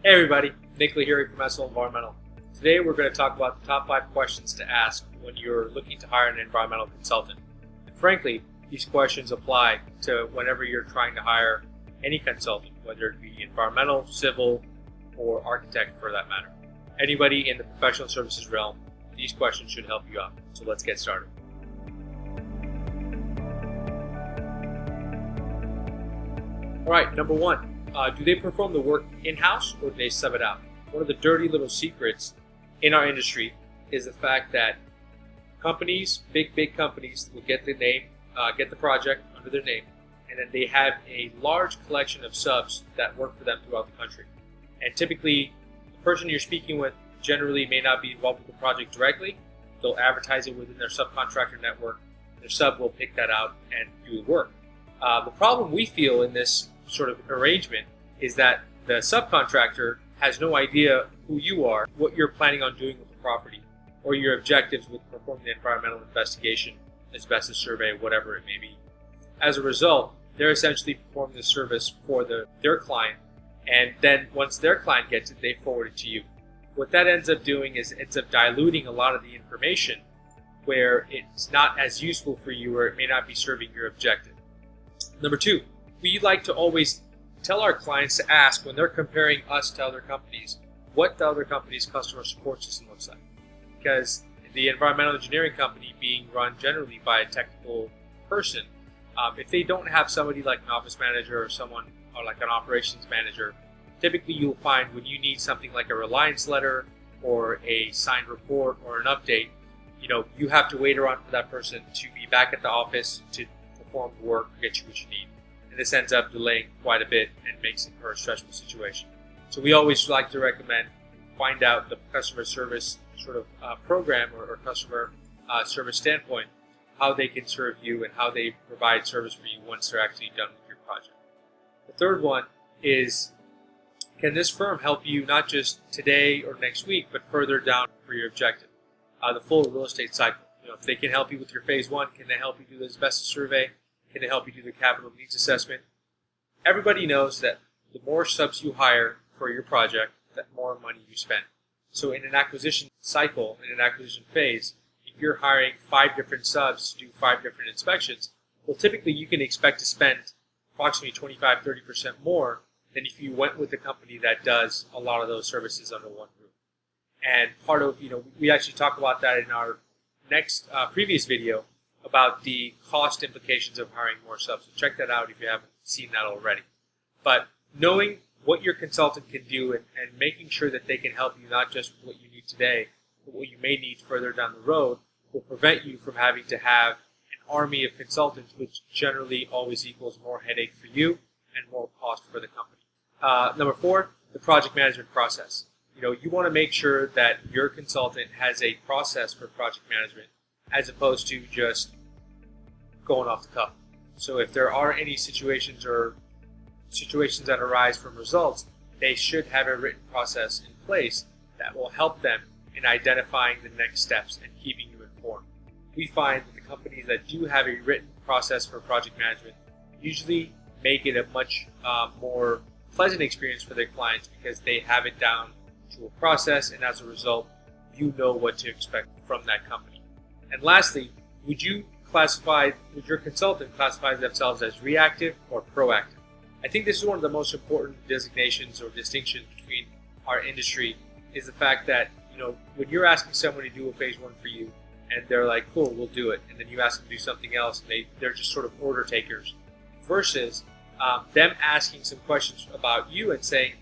Hey everybody, Nick Lee here from Essel Environmental. Today we're going to talk about the top 5 questions to ask when you're looking to hire an environmental consultant. And frankly, these questions apply to whenever you're trying to hire any consultant, whether it be environmental, civil, or architect for that matter. Anybody in the professional services realm, these questions should help you out. So let's get started. Alright, number 1. Do they perform the work in-house or do they sub it out? One of the dirty little secrets in our industry is the fact that companies, big companies, will get the project under their name, and then they have a large collection of subs that work for them throughout the country. And typically, the person you're speaking with generally may not be involved with the project directly. They'll advertise it within their subcontractor network. Their sub will pick that out and do the work. The problem we feel in this sort of arrangement is that the subcontractor has no idea who you are, what you're planning on doing with the property, or your objectives with performing the environmental investigation, asbestos survey, whatever it may be. As a result, they're essentially performing the service for their client, and then once their client gets it, they forward it to you. What that ends up doing is it ends up diluting a lot of the information where it's not as useful for you, or it may not be serving your objective. Number 2, we like to always tell our clients to ask when they're comparing us to other companies, what the other company's customer support system looks like. Because the environmental engineering company being run generally by a technical person, if they don't have somebody like an office manager or someone or like an operations manager, typically you'll find when you need something like a reliance letter or a signed report or an update, you have to wait around for that person to be back at the office to perform the work and get you what you need. And this ends up delaying quite a bit and makes it for a stressful situation. So we always like to recommend find out the customer service sort of program or customer service standpoint, how they can serve you and how they provide service for you once they're actually done with your project. The third one is, can this firm help you not just today or next week, but further down for your objective? The full real estate cycle. If they can help you with your phase 1, can they help you do the asbestos survey? Can they help you do the capital needs assessment? Everybody knows that the more subs you hire for your project, the more money you spend. So in an acquisition cycle, in an acquisition phase, if you're hiring 5 different subs to do 5 different inspections, well, typically you can expect to spend approximately 25-30% more than if you went with a company that does a lot of those services under one roof. And part of, we actually talk about that in our next previous video about the cost implications of hiring more subs. So check that out if you haven't seen that already. But knowing what your consultant can do and making sure that they can help you not just with what you need today, but what you may need further down the road will prevent you from having to have an army of consultants, which generally always equals more headache for you and more cost for the company. Number 4, the project management process. You want to make sure that your consultant has a process for project management as opposed to just going off the cuff. So if there are any situations that arise from results, they should have a written process in place that will help them in identifying the next steps and keeping you informed. We find that the companies that do have a written process for project management usually make it a much more pleasant experience for their clients because they have it down to a process, and as a result, you know what to expect from that company. And lastly, would your consultant classify themselves as reactive or proactive? I think this is one of the most important designations or distinctions between our industry is the fact that, when you're asking someone to do a phase 1 for you and they're like, cool, we'll do it, and then you ask them to do something else and they're just sort of order takers, versus them asking some questions about you and saying,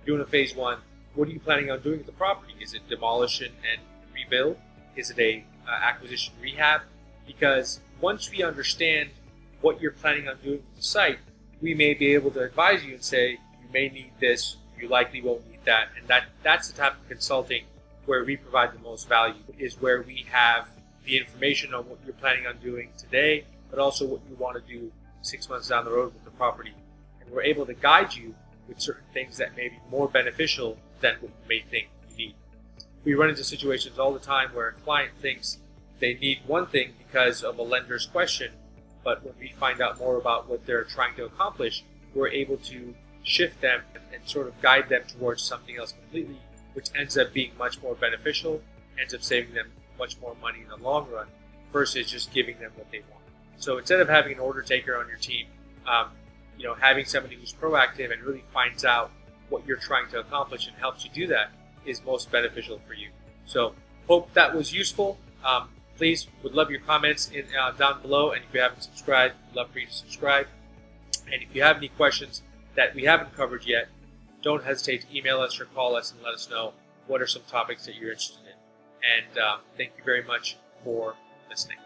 doing a phase 1, what are you planning on doing with the property? Is it demolition and rebuild? Is it a acquisition rehab? Because once we understand what you're planning on doing with the site, we may be able to advise you and say, you may need this, you likely won't need that. And that's the type of consulting where we provide the most value, is where we have the information on what you're planning on doing today, but also what you want to do 6 months down the road with the property. And we're able to guide you with certain things that may be more beneficial than what you may think you need. We run into situations all the time where a client thinks they need one thing because of a lender's question, but when we find out more about what they're trying to accomplish, we're able to shift them and sort of guide them towards something else completely, which ends up being much more beneficial, ends up saving them much more money in the long run versus just giving them what they want. So instead of having an order taker on your team, having somebody who's proactive and really finds out what you're trying to accomplish and helps you do that is most beneficial for you. So hope that was useful. Please, would love your comments down below, and if you haven't subscribed, we'd love for you to subscribe. And if you have any questions that we haven't covered yet, don't hesitate to email us or call us and let us know what are some topics that you're interested in. And thank you very much for listening.